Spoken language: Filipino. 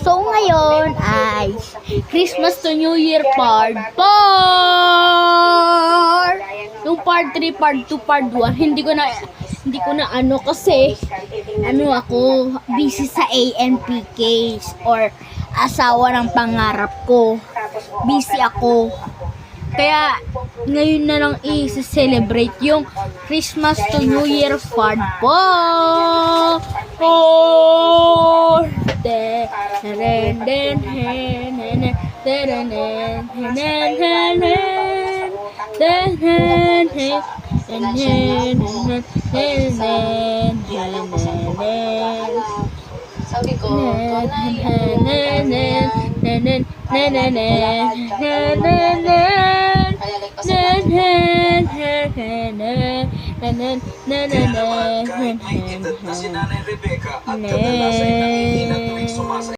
So ngayon ay Christmas to New Year part. Yung part 3, part 2, part 1, hindi ko na ano kasi ako busy sa ANPKs or asawa ng pangarap ko. Busy ako. Kaya ngayon na lang i-celebrate yung Christmas to New Year part po. Sabi ko, Kahit nakikita na si Nanay Rebecca at kadalasan ay nanghihina tuwing sumasaya.